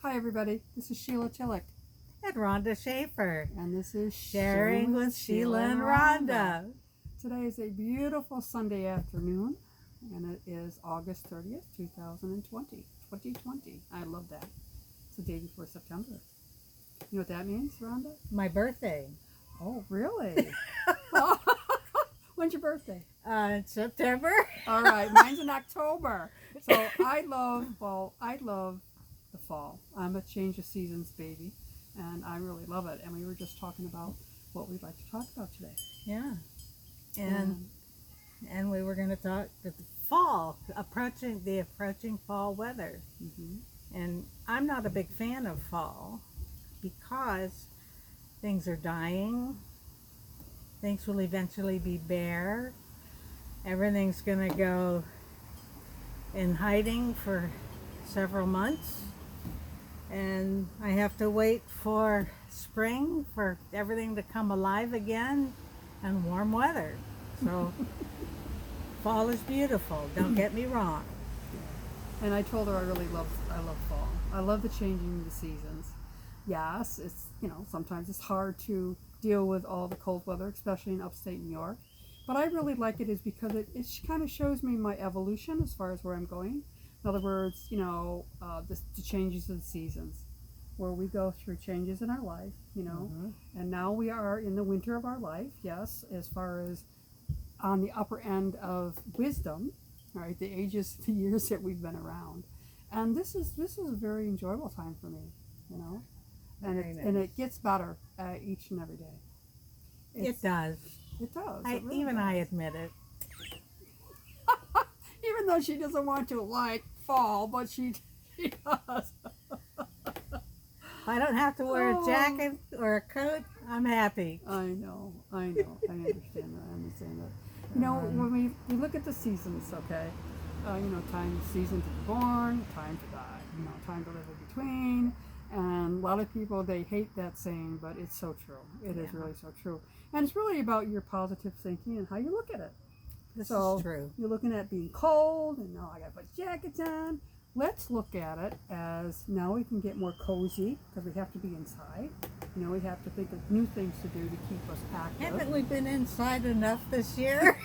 Hi everybody, this is Sheila Tillich, And Rhonda Schaefer. and this is Sharing with Sheila and Rhonda. Today is a beautiful Sunday afternoon, and it is August 30th, 2020. 2020. I love that. It's the day before September. You know what that means, Rhonda? My birthday. Oh, really? When's your birthday? In September. All right, mine's in October. So I love the fall. I'm a change of seasons baby, and I really love it. And we were just talking about what we'd like to talk about today. Yeah. And we were going to talk the fall, the approaching fall weather. Mm-hmm. And I'm not a big fan of fall because things are dying. Things will eventually be bare. Everything's going to go in hiding for several months. And I have to wait for spring for everything to come alive again and warm weather. So fall is beautiful, don't get me wrong. And I told her I love fall. I love the changing of the seasons. Yes, it's sometimes it's hard to deal with all the cold weather, especially in upstate New York. But I really like it is because it kind of shows me my evolution as far as where I'm going. In other words, the changes of the seasons, where we go through changes in our life, Mm-hmm. and now we are in the winter of our life, yes, as far as on the upper end of wisdom, right, the ages, the years that we've been around. And this is a very enjoyable time for me, and Very nice. and it gets better each and every day. It does. It does. It really Even does. I admit it. Even though she doesn't want to like fall, but she does. If I don't have to wear a jacket or a coat, I'm happy. I know. I understand that. When we look at the seasons, okay, season to be born, time to die, time to live in between. And a lot of people, they hate that saying, but it's so true. It is really so true. And it's really about your positive thinking and how you look at it. This So is true. you're looking at being cold, and I got to put jackets on. Let's look at it as now we can get more cozy because we have to be inside. We have to think of new things to do to keep us active. Haven't we been inside enough this year?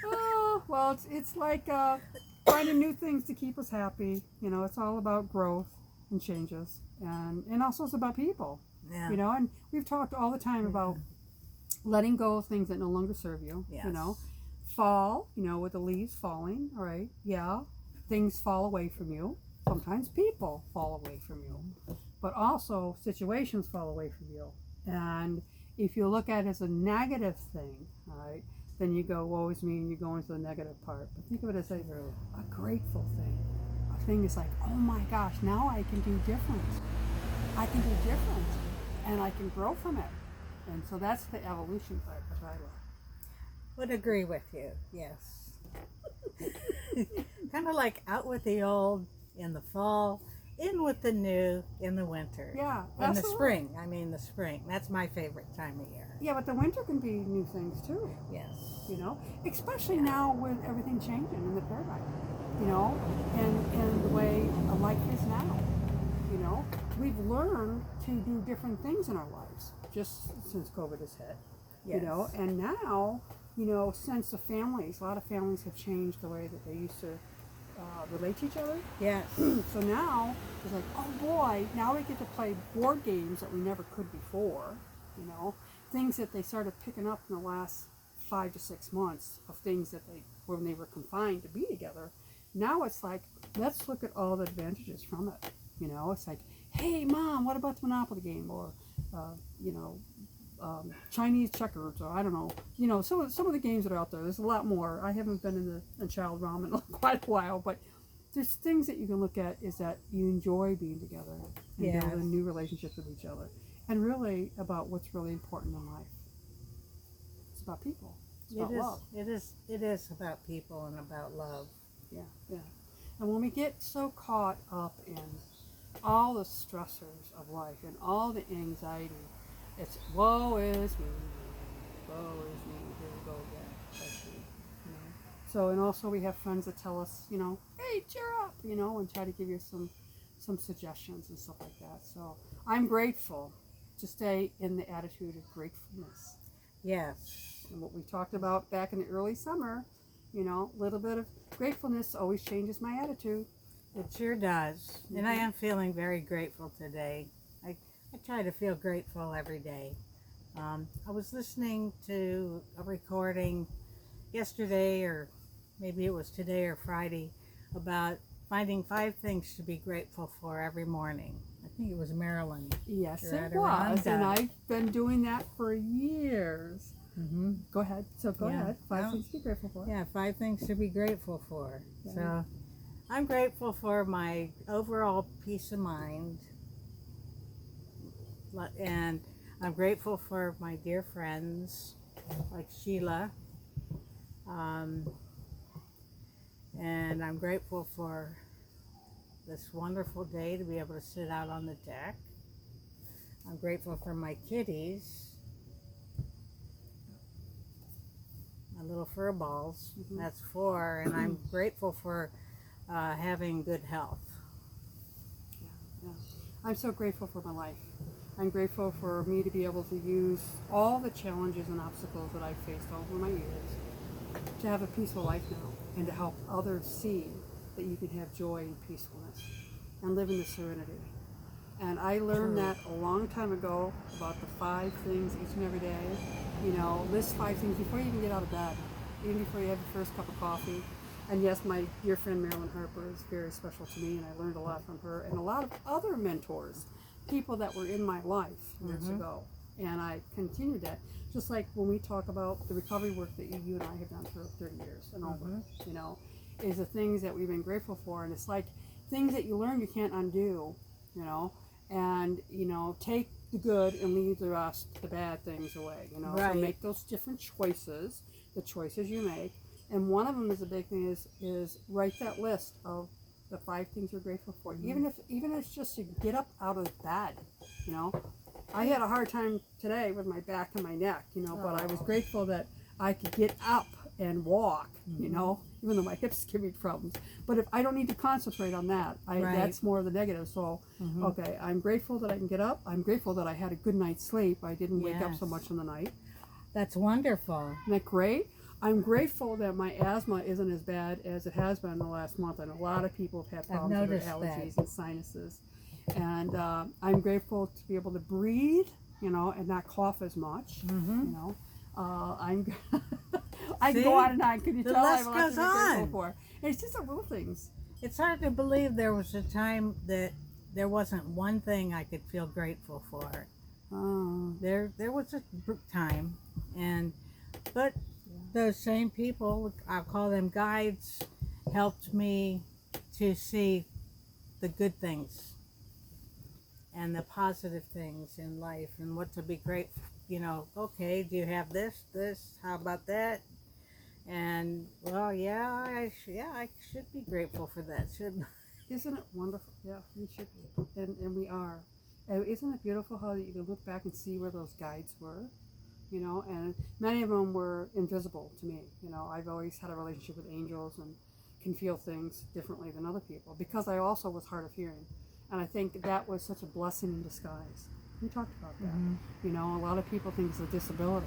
Oh, well, it's like finding new things to keep us happy. It's all about growth and changes, and also it's about people. Yeah. And we've talked all the time about letting go of things that no longer serve you. Yes. Fall, with the leaves falling, all right, yeah, things fall away from you. Sometimes people fall away from you, but also situations fall away from you. And if you look at it as a negative thing, all right, then you go, woe is me, and you go into the negative part. But think of it as a grateful thing. A thing is like, oh my gosh, now I can do different. I can do different, and I can grow from it. And so that's the evolution part that I love. Would agree with you, yes. Kind of like out with the old in the fall, in with the new in the winter. Yeah, In the spring. I mean the spring. That's my favorite time of year. Yeah, but the winter can be new things too. Yes. Especially now with everything changing in the paradigm. And the way a life is now. We've learned to do different things in our lives just since COVID has hit. Yes. And now, since a lot of families have changed the way that they used to relate to each other. Yes. So now it's like, oh boy, now we get to play board games that we never could before. Things that they started picking up in the last 5 to 6 months of things that when they were confined to be together. Now it's like, let's look at all the advantages from it. It's like, hey mom, what about the Monopoly game, or Chinese checkers, or I don't know, some of the games that are out there. There's a lot more. I haven't been in the child realm in quite a while, but there's things that you can look at is that you enjoy being together and building new relationships with each other, and really about what's really important in life. It's about people. It's about love. It is about people and about love. Yeah. And when we get so caught up in all the stressors of life and all the anxiety, it's woe is me, here we go again. That's me. So, and also we have friends that tell us, hey, hey, cheer up, you know, and try to give you some suggestions and stuff like that. So I'm grateful to stay in the attitude of gratefulness. Yes. And what we talked about back in the early summer, you know, a little bit of gratefulness always changes my attitude. It sure does. And I am feeling very grateful today. I try to feel grateful every day. I was listening to a recording yesterday, or maybe it was today or Friday, about finding 5 things to be grateful for every morning. I think it was Marilyn. Yes, it Right was. around And that. I've been doing that for years. Mm-hmm. Go ahead. So go Yeah. ahead. 5 Well, things to be grateful for. Yeah, 5 things to be grateful for. Yeah. So I'm grateful for my overall peace of mind. And I'm grateful for my dear friends like Sheila. And I'm grateful for this wonderful day to be able to sit out on the deck. I'm grateful for my kitties, my little fur balls. Mhm. That's 4. And I'm grateful for having good health. Yeah. I'm so grateful for my life. I'm grateful for me to be able to use all the challenges and obstacles that I've faced over my years to have a peaceful life now and to help others see that you can have joy and peacefulness and live in the serenity. And I learned True. that a long time ago about the 5 things each and every day. You know, list 5 things before you even get out of bed, even before you have your first cup of coffee. And yes, my dear friend Marilyn Harper is very special to me, and I learned a lot from her and a lot of other mentors, people that were in my life years ago. And I continued that. Just like when we talk about the recovery work that you and I have done for 30 years and over, you know, is the things that we've been grateful for. And it's like things that you learn you can't undo, you know, and, you know, take the good and leave the rest, the bad things away, you know. Right. So make those different choices, the choices you make. And one of them is a big thing is write that list of the 5 things you're grateful for. Even if it's just to get up out of bed, you know. I had a hard time today with my back and my neck, you know, but I was grateful that I could get up and walk, you know, even though my hips give me problems. But if I don't need to concentrate on that, Right. that's more of the negative. So, okay, I'm grateful that I can get up. I'm grateful that I had a good night's sleep. I didn't wake up so Yes. much in the night. That's wonderful. Isn't that great? I'm grateful that my asthma isn't as bad as it has been in the last month. And a lot of people have had problems with their noticed allergies that. and sinuses. And I'm grateful to be able to breathe, you know, and not cough as much, you know. I'm I can See? go on and on. Can you The tell list I'm a lot to goes be grateful on. for? And it's just the little things. It's hard to believe there was a time that there wasn't one thing I could feel grateful for. There was a time, but those same people, I'll call them guides, helped me to see the good things and the positive things in life and what to be grateful. You know, okay, do you have this? How about that? And well, I should be grateful for that, shouldn't I? Isn't it wonderful? Yeah, we should be. And we are. And isn't it beautiful how you can look back and see where those guides were? You know, and many of them were invisible to me. You know, I've always had a relationship with angels and can feel things differently than other people because I also was hard of hearing. And I think that was such a blessing in disguise. We talked about that. You know, a lot of people think it's a disability.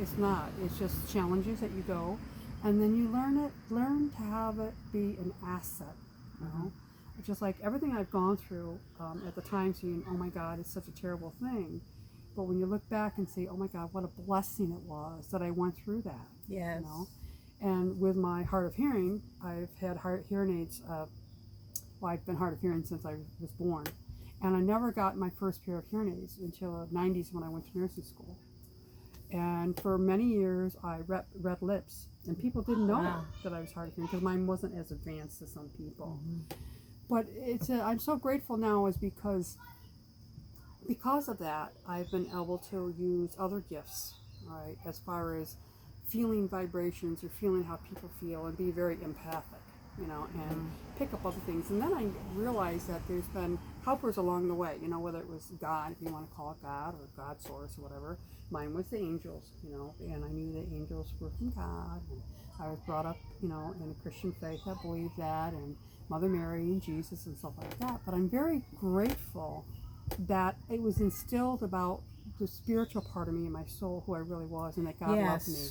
It's not. It's just challenges that you go, and then you learn to have it be an asset. You know, just like everything I've gone through at the time, seeing, oh my God, it's such a terrible thing. But when you look back and say, oh my God, what a blessing it was that I went through that. Yes. You know, and with my hard of hearing, I've had hearing aids. Well, I've been hard of hearing since I was born. And I never got my first pair of hearing aids until the 90s when I went to nursing school. And for many years, I read lips. And people didn't know Wow. that I was hard of hearing because mine wasn't as advanced as some people. But I'm so grateful now is because of that, I've been able to use other gifts, right, as far as feeling vibrations or feeling how people feel and be very empathic, you know, and pick up other things. And then I realized that there's been helpers along the way, you know, whether it was God, if you want to call it God, or God source or whatever. Mine was the angels, you know, and I knew the angels were from God. And I was brought up, in a Christian faith that believed that, and Mother Mary and Jesus and stuff like that. But I'm very grateful that it was instilled about the spiritual part of me and my soul, who I really was, and that God loved me.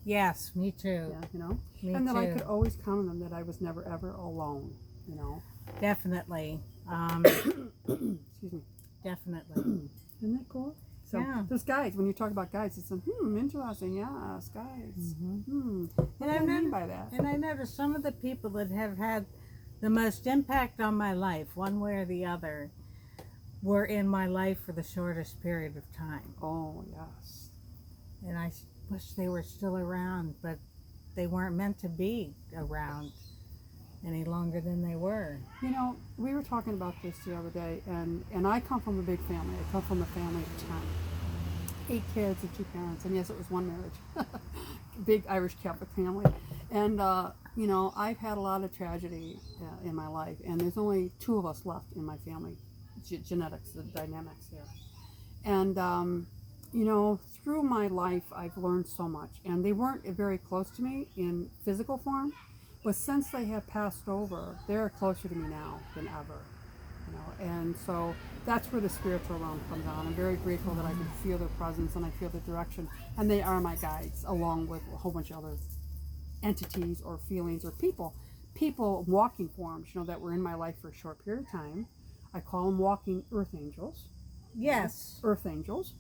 Yes, me too. Yeah, Me and that I too. could always count on them, that I was never ever alone. Definitely. Excuse me. Definitely. Isn't that cool? So Yeah. those guides, when you talk about guides, it's interesting. Yes, guides. What do I've you mean never- by that? And I noticed some of the people that have had the most impact on my life, one way or the other, were in my life for the shortest period of time. Oh, yes. And I wish they were still around, but they weren't meant to be around any longer than they were. We were talking about this the other day, and I come from a big family. I come from a family of 10. 8 kids and 2 parents, and yes, it was one marriage. Big Irish Catholic family. And, I've had a lot of tragedy in my life, and there's only 2 of us left in my family. Genetics, the dynamics there. And, through my life, I've learned so much. And they weren't very close to me in physical form, but since they have passed over, they're closer to me now than ever. And so that's where the spiritual realm comes on. I'm very grateful that I can feel their presence and I feel the direction. And they are my guides, along with a whole bunch of other entities or feelings or people walking forms, that were in my life for a short period of time. I call them walking earth angels. Yes. Earth angels,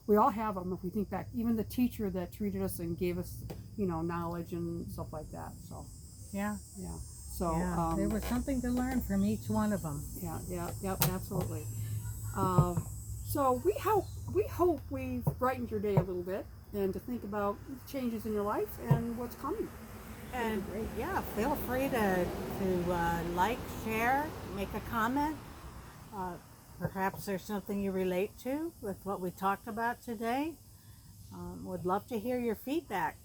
we all have them if we think back. Even the teacher that treated us and gave us, knowledge and stuff like that. So, Yeah. yeah. So, there was something to learn from each one of them. Yep, absolutely. So we hope we've brightened your day a little bit, and to think about changes in your life and what's coming. And feel free to like, share, make a comment. Perhaps there's something you relate to with what we talked about today. Would love to hear your feedback.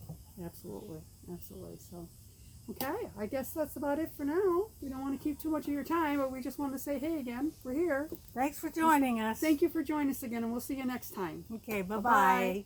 Absolutely. So, okay, I guess that's about it for now. We don't want to keep too much of your time, but we just want to say, hey again, we're here. Thanks for joining us. Thank you for joining us again, and we'll see you next time. Okay, bye-bye. Bye-bye.